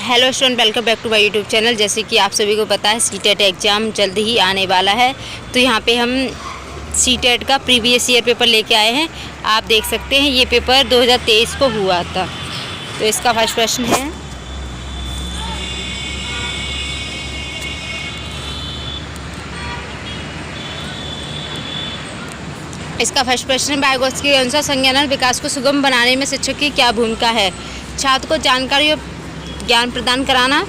Hello student, welcome back to my YouTube channel. जैसे कि आप सभी को पता है सीटेट एग्ज़ाम जल्द ही आने वाला है, तो यहाँ पे हम सीटेट का प्रीवियस ईयर पेपर लेके आए हैं। आप देख सकते हैं ये पेपर 2023 को हुआ था। तो इसका फर्स्ट प्रश्न है, बायोगैस के अनुसार संज्ञानात्मक विकास को सुगम बनाने में शिक्षक की क्या भूमिका है? छात्र को जानकारी और ज्ञान प्रदान कराना,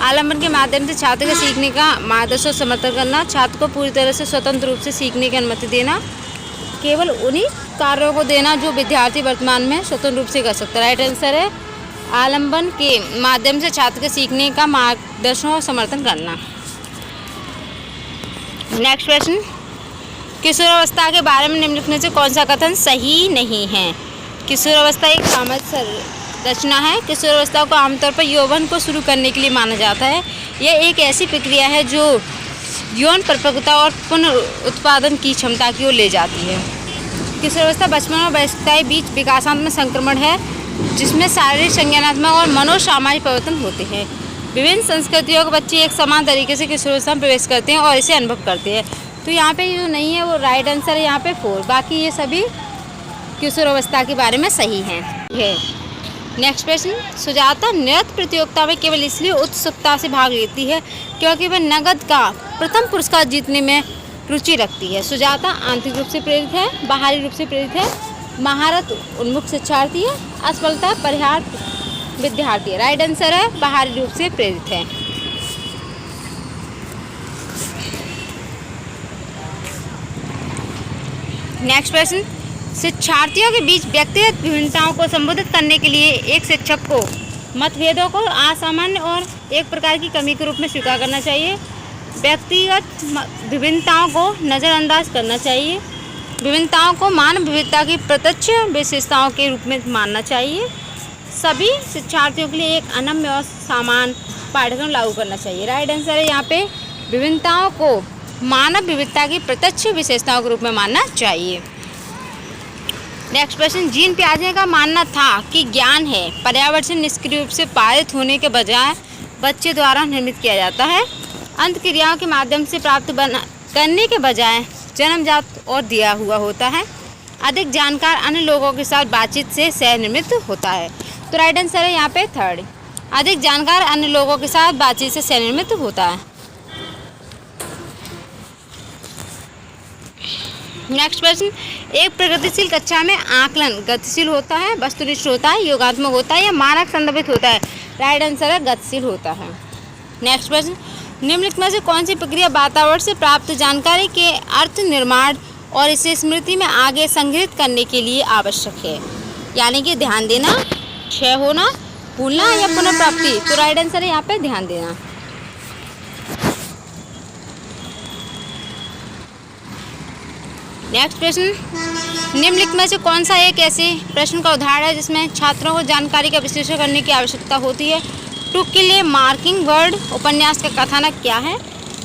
आलम्बन के माध्यम से छात्र के सीखने का मार्गदर्शन और समर्थन करना, छात्र को पूरी तरह से स्वतंत्र रूप से सीखने की अनुमति देना, केवल उन्हीं कार्यों को देना जो विद्यार्थी वर्तमान में स्वतंत्र रूप से कर सकता है। राइट आंसर है आलम्बन के माध्यम से छात्र के सीखने का मार्गदर्शन और समर्थन करना। नेक्स्ट प्रश्न, किशोरावस्था के बारे में निम्नलिखित में से कौन सा कथन सही नहीं है? किशोरावस्था एक सामाजिक रचना है। किशोरावस्था को आमतौर पर यौवन को शुरू करने के लिए माना जाता है। यह एक ऐसी प्रक्रिया है जो यौन परिपक्वता और पुनरुत्पादन की क्षमता की ओर ले जाती है। किशोरावस्था बचपन और वयस्कता के बीच विकासात्मक संक्रमण है, जिसमें शारीरिक, संज्ञानात्मक और मनोसामाजिक परिवर्तन होते हैं। विभिन्न संस्कृतियों के बच्चे एक समान तरीके से किशोरावस्था में प्रवेश करते हैं और इसे अनुभव करते हैं। तो यहाँ पे जो नहीं है वो राइट आंसर है यहाँ पे 4। बाकी ये सभी किशोरावस्था के बारे में सही हैं। नेक्स्ट प्रश्न, सुजाता नृत्य प्रतियोगिता में केवल इसलिए उत्सुकता से भाग लेती है क्योंकि वह नगद का प्रथम पुरस्कार जीतने में रुचि रखती है। सुजाता आंतरिक रूप से प्रेरित है, बाहरी रूप से प्रेरित है, महारत उन्मुख शिक्षार्थी है, असफलता परिहार विद्यार्थी है। राइट आंसर है बाहरी रूप से प्रेरित है। नेक्स्ट प्रश्न, शिक्षार्थियों के बीच व्यक्तिगत विभिन्नताओं को संबोधित करने के लिए एक शिक्षक को मतभेदों को असामान्य और एक प्रकार की कमी के रूप में स्वीकार करना चाहिए। व्यक्तिगत विभिन्नताओं को नज़रअंदाज करना चाहिए। विभिन्नताओं को मानव विविधता की प्रत्यक्ष विशेषताओं के रूप में मानना चाहिए। सभी शिक्षार्थियों के लिए एक अनम्य और समान पाठ्यक्रम लागू करना चाहिए। राइट आंसर है यहाँ पे विभिन्नताओं को मानव विविधता की प्रत्यक्ष विशेषताओं के रूप में मानना चाहिए। नेक्स्ट प्रश्न, जीन पियाजे का मानना था कि ज्ञान है पर्यावरण से निष्क्रिय रूप से पारित होने के बजाय बच्चे द्वारा निर्मित किया जाता है। अंत क्रियाओं के माध्यम से प्राप्त करने के बजाय जन्मजात और दिया हुआ होता है। अधिक जानकार अन्य लोगों के साथ बातचीत से सह निर्मित होता है। तो राइट आंसर है यहाँ पे 3, अधिक जानकार अन्य लोगों के साथ बातचीत से सह निर्मित होता है। नेक्स्ट प्रश्न, एक प्रगतिशील कक्षा में आकलन गतिशील होता है, वस्तुनिष्ठ होता है, योगात्मक होता है या मानक संदर्भित होता है? राइट आंसर है गतिशील होता है। नेक्स्ट प्रश्न, निम्नलिखित में से कौन सी प्रक्रिया वातावरण से प्राप्त जानकारी के अर्थ निर्माण और इसे स्मृति में आगे संग्रहित करने के लिए आवश्यक है? यानी कि ध्यान देना, क्षय होना, भूलना या पुनर्प्राप्ति? तो राइट आंसर है यहाँ पे ध्यान देना। नेक्स्ट प्रश्न, निम्नलिखित में से कौन सा एक ऐसे प्रश्न का उदाहरण है जिसमें छात्रों को जानकारी का विश्लेषण करने की आवश्यकता होती है? To kill a mockingbird उपन्यास का कथानक क्या है?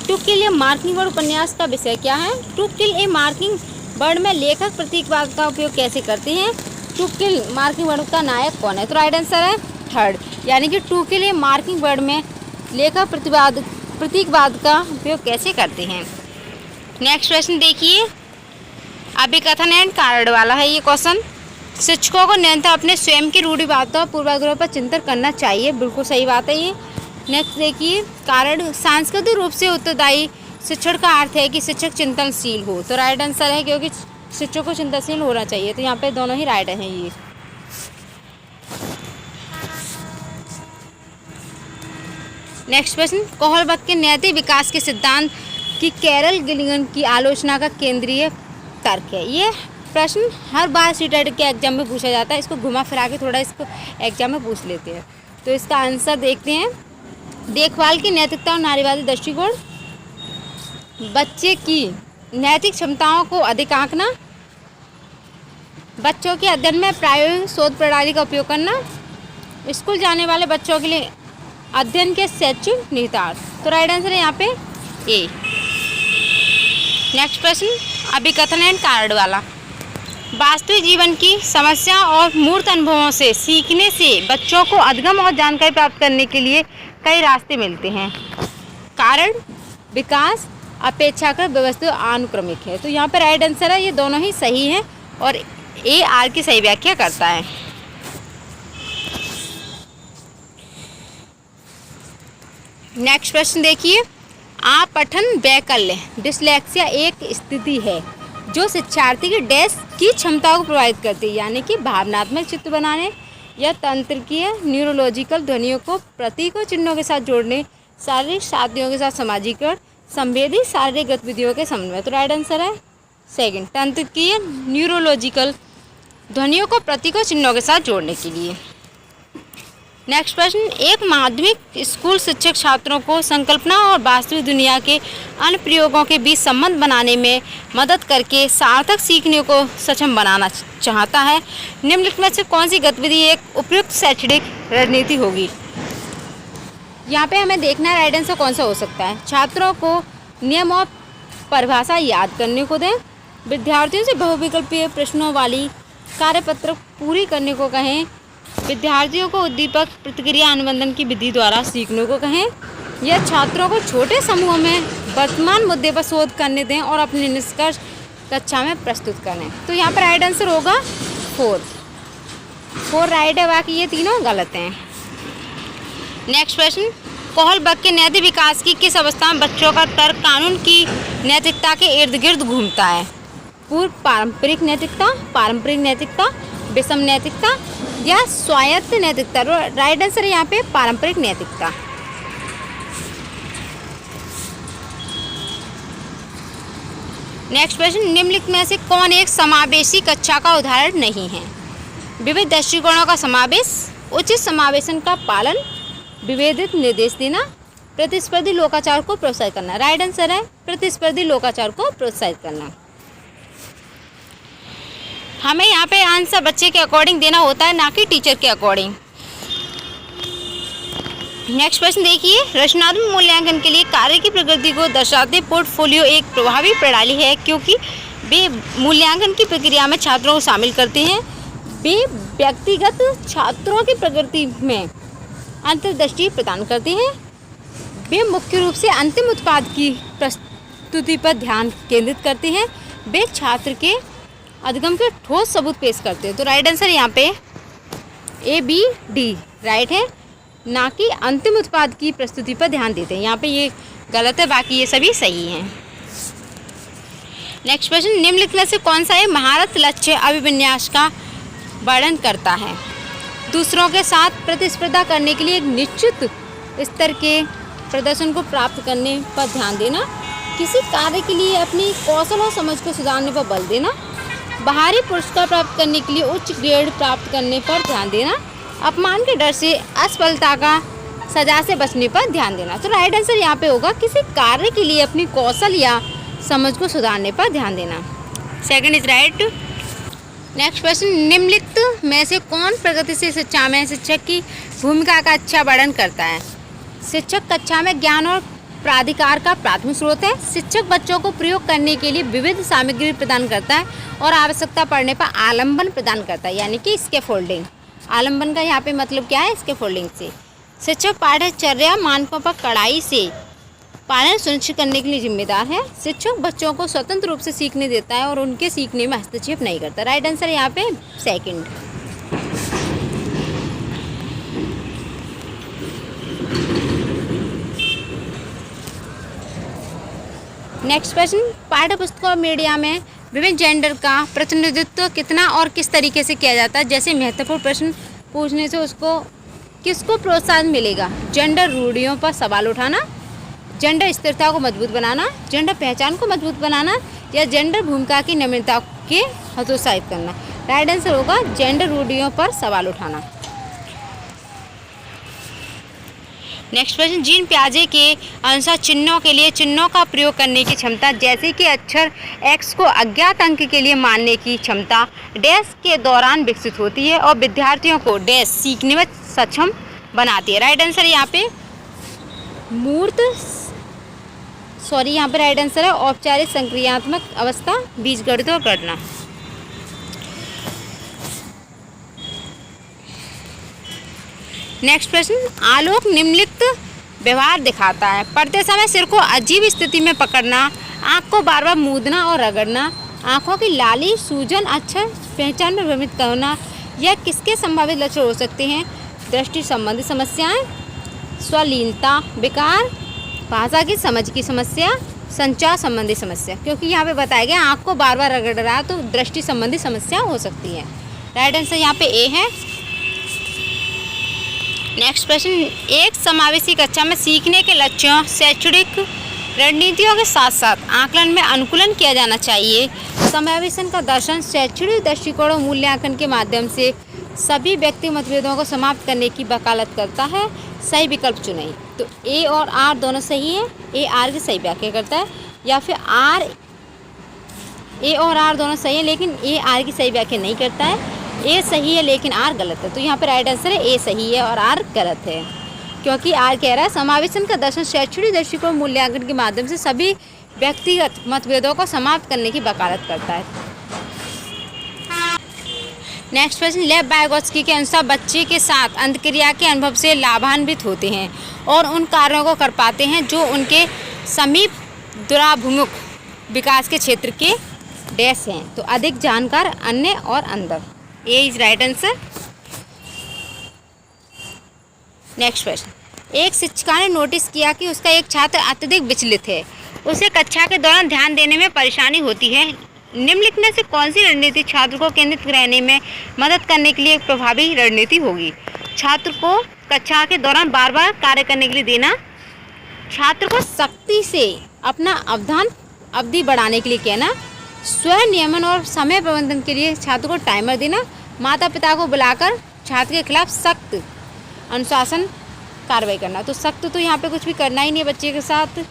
To kill a mockingbird उपन्यास का विषय क्या है? To kill a mockingbird में लेखक प्रतीकवाद का उपयोग कैसे करते हैं? टू किल मार्किंग वर्ड का नायक कौन है? तो राइट आंसर है 3, यानी कि to kill a mockingbird में लेखक प्रतीकवाद का उपयोग कैसे करते हैं। नेक्स्ट प्रश्न देखिए, अभिकथन एंड कारण वाला है ये क्वेश्चन। शिक्षकों को निरंतर अपने स्वयं की रूढ़िवादिता और पूर्वाग्रह पर चिंतन करना चाहिए। बिल्कुल सही बात है ये। नेक्स्ट देखिए, कारण सांस्कृतिक रूप से उत्तरदायी शिक्षण का अर्थ है कि शिक्षक चिंतनशील हो। तो राइट आंसर है क्योंकि शिक्षक को चिंतनशील होना चाहिए। तो यहाँ पे दोनों ही राइट हैं ये। नेक्स्ट प्रश्न, कोहलबर्ग के नैतिक विकास के सिद्धांत की कैरल गिलिगन की आलोचना का केंद्रीय तर्क है। ये प्रश्न हर बार सीटेट के एग्जाम में पूछा जाता है। इसको घुमा फिरा के थोड़ा इसको एग्जाम में पूछ लेते हैं। तो इसका आंसर देखते हैं, देखभाल की नैतिकता और नारीवादी दृष्टिकोण, बच्चे की नैतिक क्षमताओं को अधिक आंकना, बच्चों के अध्ययन में प्रायोगिक शोध प्रणाली का उपयोग करना, स्कूल जाने वाले बच्चों के लिए अध्ययन के शैक्षिक निहितार्थ। तो राइट आंसर है यहाँ पे ए। नेक्स्ट प्रश्न, अभिकथन एंड कारण वाला। वास्तविक जीवन की समस्या और मूर्त अनुभवों से सीखने से बच्चों को अद्यतन और जानकारी प्राप्त करने के लिए कई रास्ते मिलते हैं। कारण विकास अपेक्षाकृत व्यवस्थित अनुक्रमिक है। तो यहाँ पर राइट आंसर है, ये दोनों ही सही हैं और ए आर की सही व्याख्या करता है। नेक्स्ट प्रश्न देखिए, आपठन वैकल्य डिस्लेक्सिया एक स्थिति है जो शिक्षार्थी के डैश की क्षमता को प्रभावित करती है, यानी कि भावनात्मक चित्र बनाने या तंत्रिकीय न्यूरोलॉजिकल ध्वनियों को प्रतीकों चिन्हों के साथ जोड़ने, शारीरिक साथियों के साथ समाजीकरण, संवेदी शारीरिक गतिविधियों के समन्वय। तो राइट आंसर है सेकंड, तंत्रिकीय न्यूरोलॉजिकल ध्वनियों को प्रतीकों चिन्हों के साथ जोड़ने के लिए। नेक्स्ट प्रश्न, एक माध्यमिक स्कूल शिक्षक छात्रों को संकल्पना और वास्तविक दुनिया के अनुप्रयोगों के बीच संबंध बनाने में मदद करके सार्थक सीखने को सक्षम बनाना चाहता है। निम्नलिखित में से कौन सी गतिविधि एक उपयुक्त शैक्षणिक रणनीति होगी? यहाँ पे हमें देखना है राइट आंसर कौन सा हो सकता है। छात्रों को नियम और परिभाषा याद करने को दें, विद्यार्थियों से बहुविकल्पीय प्रश्नों वाली कार्यपत्र पूरी करने को कहें, विद्यार्थियों को उद्दीपक प्रतिक्रिया अनुबंधन की विधि द्वारा सीखने को कहें, या छात्रों को छोटे समूह में वर्तमान मुद्दे पर शोध करने दें और अपने निष्कर्ष कक्षा में प्रस्तुत करें। तो यहाँ पर राइट आंसर होगा 4 राइट है, बाकी ये तीनों गलत हैं। नेक्स्ट प्रश्न, कोहलबर्ग के नैतिक विकास की किस अवस्था में बच्चों का तर्क कानून की नैतिकता के इर्द गिर्द घूमता है? पूर्व पारंपरिक नैतिकता, विषम नैतिकता या स्वायत्त नैतिकता? राइट आंसर है यहाँ पे पारंपरिक नैतिकता। नेक्स्ट प्रश्न, निम्नलिखित में से कौन एक समावेशी कक्षा का उदाहरण नहीं है? विविध दृष्टिकोणों का समावेश, उचित समावेशन का पालन, विभेदित निर्देश देना, प्रतिस्पर्धी लोकाचार को प्रोत्साहित करना। राइट आंसर है प्रतिस्पर्धी लोकाचार को प्रोत्साहित करना। हमें यहाँ पे आंसर बच्चे के अकॉर्डिंग देना होता है, ना कि टीचर के अकॉर्डिंग। नेक्स्ट प्रश्न देखिए, रचनात्मक मूल्यांकन के लिए कार्य की प्रकृति को दर्शाते पोर्टफोलियो एक प्रभावी प्रणाली है क्योंकि वे मूल्यांकन की प्रक्रिया में छात्रों को शामिल करते हैं। वे व्यक्तिगत छात्रों की प्रकृति में अंतर्दृष्टि प्रदान करते हैं। वे मुख्य रूप से अंतिम उत्पाद की प्रस्तुति पर ध्यान केंद्रित करते हैं। वे छात्र के अधिगम के ठोस सबूत पेश करते हैं। तो राइट आंसर यहाँ पे ए बी डी राइट है, ना कि अंतिम उत्पाद की प्रस्तुति पर ध्यान देते हैं। यहाँ पे ये गलत है, बाकी ये सभी सही हैं। नेक्स्ट प्रश्न, निम्नलिखित में से कौन सा एक महारत लक्ष्य अभिविन्यास का वर्णन करता है? दूसरों के साथ प्रतिस्पर्धा करने के लिए एक निश्चित स्तर के प्रदर्शन को प्राप्त करने पर ध्यान देना, किसी कार्य के लिए अपनी कौशल और समझ को सुधारने पर बल देना, बाहरी पुरस्कार प्राप्त करने के लिए उच्च ग्रेड प्राप्त करने पर ध्यान देना, अपमान के डर से असफलता का सजा से बचने पर ध्यान देना। तो राइट आंसर यहाँ पे होगा किसी कार्य के लिए अपनी कौशल या समझ को सुधारने पर ध्यान देना। Second is right. नेक्स्ट प्रश्न, निम्नलिखित में से कौन प्रगतिशील शिक्षा में शिक्षक की भूमिका का अच्छा वर्णन करता है? शिक्षक कक्षा में ज्ञान और प्राधिकार का प्राथमिक स्रोत है। शिक्षक बच्चों को प्रयोग करने के लिए विविध सामग्री प्रदान करता है और आवश्यकता पड़ने पर आलम्बन प्रदान करता है, यानी कि स्कैफोल्डिंग। आलम्बन का यहाँ पे मतलब क्या है? स्कैफोल्डिंग से। शिक्षक पाठ्यचर्या मानकों पर कड़ाई से पालन सुनिश्चित करने के लिए जिम्मेदार है। शिक्षक बच्चों को स्वतंत्र रूप से सीखने देता है और उनके सीखने में हस्तक्षेप नहीं करता। राइट आंसर यहाँ पे सेकंड। नेक्स्ट प्रश्न, पाठ्यपुस्तकों और मीडिया में विभिन्न जेंडर का प्रतिनिधित्व कितना और किस तरीके से किया जाता है? जैसे महत्वपूर्ण प्रश्न पूछने से उसको किसको प्रोत्साहन मिलेगा? जेंडर रूढ़ियों पर सवाल उठाना, जेंडर स्थिरता को मजबूत बनाना, जेंडर पहचान को मजबूत बनाना, या जेंडर भूमिका की नम्रता के हतोत्साहित करना। राइट आंसर होगा जेंडर रूढ़ियों पर सवाल उठाना। नेक्स्ट प्रश्न, जीन पियाजे के अनुसार चिन्हों के लिए चिन्हों का प्रयोग करने की क्षमता, जैसे कि अक्षर एक्स को अज्ञात अंक के लिए मानने की क्षमता, डैश के दौरान विकसित होती है और विद्यार्थियों को डैश सीखने में सक्षम बनाती है। राइट आंसर यहाँ पे यहाँ पे राइट आंसर है औपचारिक संक्रियात्मक अवस्था, बीजगणित और गणना। नेक्स्ट प्रश्न, आलोक निम्नलिखित व्यवहार दिखाता है। पढ़ते समय सिर को अजीब स्थिति में पकड़ना, आँख को बार बार मूंदना और रगड़ना, आँखों की लाली, सूजन, अक्षर पहचान में भ्रमित करना। यह किसके संभावित लक्षण हो सकते हैं? दृष्टि संबंधी समस्याएं, स्वलीनता, विकार, भाषा की समझ की समस्या, संचार संबंधी समस्या। क्योंकि यहाँ पे बताया गया आँख को बार बार रगड़ रहा है तो दृष्टि संबंधी समस्या हो सकती है। राइट आंसर यहाँ पे ए है। नेक्स्ट प्रश्न, एक समावेशी कक्षा में सीखने के लक्ष्यों, शैक्षणिक रणनीतियों के साथ साथ आकलन में अनुकूलन किया जाना चाहिए। समावेशन का दर्शन शैक्षणिक दृष्टिकोण और मूल्यांकन के माध्यम से सभी व्यक्ति मतभेदों को समाप्त करने की वकालत करता है। सही विकल्प चुनें। तो ए और आर दोनों सही है। ए आर की सही व्याख्या करता है, या फिर आर, ए और आर दोनों सही है लेकिन ए आर की सही व्याख्या नहीं करता है। ए सही है लेकिन आर गलत है। तो यहाँ पर राइट आंसर है ए सही है और आर गलत है, क्योंकि आर कह रहा है समावेशन का दर्शन शैक्षणिक दृष्टिकोण मूल्यांकन के माध्यम से सभी व्यक्तिगत मतभेदों को समाप्त करने की वकालत करता है। नेक्स्ट प्रश्न, लेव वाइगोत्स्की के अनुसार बच्चे के साथ अंतःक्रिया के अनुभव से लाभान्वित होते हैं और उन कार्यों को कर पाते हैं जो उनके समीप दूराभिमुख विकास के क्षेत्र के डैश हैं। तो अधिक जानकार, अन्य और अंदर। ए इज राइट आंसर। नेक्स्ट प्रश्न, एक शिक्षिका ने नोटिस किया कि उसका एक छात्र अत्यधिक विचलित है। उसे कक्षा के दौरान ध्यान देने में परेशानी होती है। निम्नलिखित में से कौन सी रणनीति छात्र को केंद्रित रहने में मदद करने के लिए एक प्रभावी रणनीति होगी? छात्र को कक्षा के दौरान बार बार कार्य करने के लिए देना, छात्र को सख्ती से अपना अवधि बढ़ाने के लिए कहना, स्वयं नियमन और समय प्रबंधन के लिए छात्र को टाइमर देना, माता पिता को बुलाकर छात्र के खिलाफ सख्त अनुशासन कार्रवाई करना। तो सख्त तो यहाँ पे कुछ भी करना ही नहीं है बच्चे के साथ।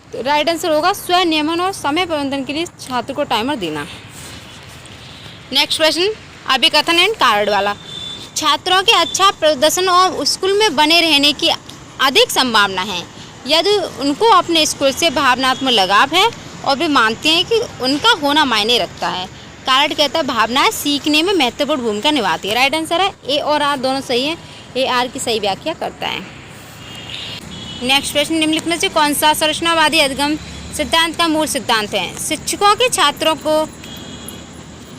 तो राइट आंसर होगा स्वयं नियमन और समय प्रबंधन के लिए छात्र को टाइमर देना। नेक्स्ट प्रश्न, अभिकथन एंड कारण वाला। छात्रों के अच्छा प्रदर्शन और स्कूल में बने रहने की अधिक संभावना है यदि उनको अपने स्कूल से भावनात्मक लगाव है और वे मानते हैं कि उनका होना मायने रखता है। कारण कहता है भावनाएं सीखने में महत्वपूर्ण भूमिका निभाती है। राइट आंसर है ए और आर दोनों सही है। ए आर की सही व्याख्या करता है। नेक्स्ट प्रश्न, निम्नलिखित में से कौन सा संरचनावादी अधिगम सिद्धांत का मूल सिद्धांत है? शिक्षकों के छात्रों को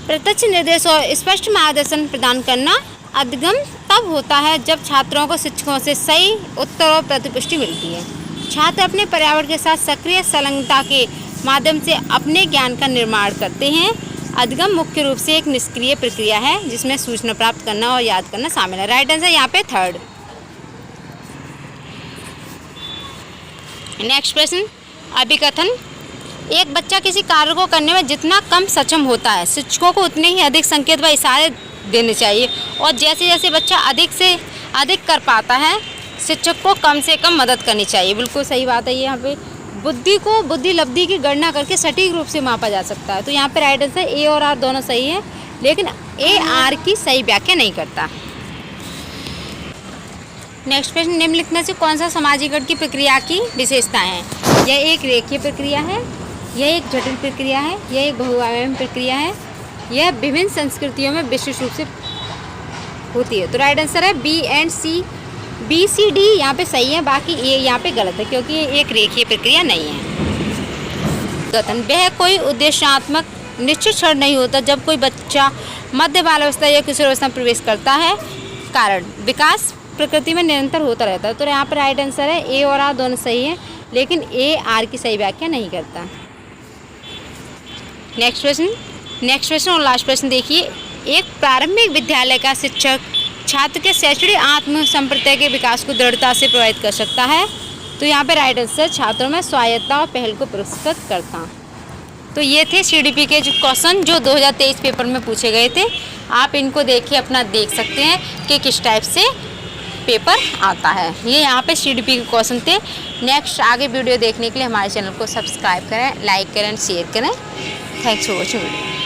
प्रत्यक्ष निर्देश और स्पष्ट मार्गदर्शन प्रदान करना। अधिगम तब होता है जब छात्रों को शिक्षकों से सही उत्तर और प्रतिपुष्टि मिलती है। छात्र अपने पर्यावरण के साथ सक्रिय संलग्नता के माध्यम से अपने ज्ञान का निर्माण करते हैं। अधिगम मुख्य रूप से एक निष्क्रिय प्रक्रिया है जिसमें सूचना प्राप्त करना और याद करना शामिल है। राइट आंसर यहाँ पे थर्ड। नेक्स्ट प्रश्न, अभिकथन। एक बच्चा किसी कार्य को करने में जितना कम सक्षम होता है शिक्षकों को उतने ही अधिक संकेत व इशारे देने चाहिए, और जैसे जैसे बच्चा अधिक से अधिक कर पाता है शिक्षक को कम से कम मदद करनी चाहिए। बिल्कुल सही बात है। यहाँ पे बुद्धि को बुद्धि लब्धि की गणना करके सटीक रूप से मापा जा सकता है। तो यहाँ पे राइट आंसर ए और आर दोनों सही है, लेकिन ए आर की सही व्याख्या नहीं करता। नेक्स्ट प्रश्न, निम्नलिखित में से कौन सा समाजीकरण की प्रक्रिया की विशेषताएं हैं? यह एक रेखीय प्रक्रिया है, यह एक जटिल प्रक्रिया है, यह एक बहुआयामी प्रक्रिया है, यह विभिन्न संस्कृतियों में विशेष रूप से होती है। तो राइट आंसर है B and C. B C D यहाँ पे सही है, बाकी ए यहाँ पे गलत है क्योंकि ये एक रेखीय प्रक्रिया नहीं है। कथन, वह कोई उद्देश्यात्मक निश्चित क्षण नहीं होता जब कोई बच्चा मध्य बाल्यावस्था या किशोरावस्था में प्रवेश करता है। कारण, विकास प्रकृति में निरंतर होता रहता है। तो यहाँ पर राइट आंसर है ए और आर दोनों सही है, लेकिन ए आर की सही व्याख्या नहीं करता। नेक्स्ट प्रश्न और लास्ट प्रश्न देखिए। एक प्रारंभिक विद्यालय का शिक्षक छात्र के शैक्षणिक आत्म संप्रत्यय के विकास को दृढ़ता से प्रभावित कर सकता है। तो यहाँ पे राइट आंसर छात्रों में स्वायत्तता और पहल को पुरस्कृत करता। तो ये थे सीडीपी के जो क्वेश्चन जो 2023 पेपर में पूछे गए थे। आप इनको देखिए, अपना देख सकते हैं कि किस टाइप से पेपर आता है। ये यहाँ पे सीडीपी के क्वेश्चन थे। नेक्स्ट आगे वीडियो देखने के लिए हमारे चैनल को सब्सक्राइब करें, लाइक करें, शेयर करें। Thanks for watching video.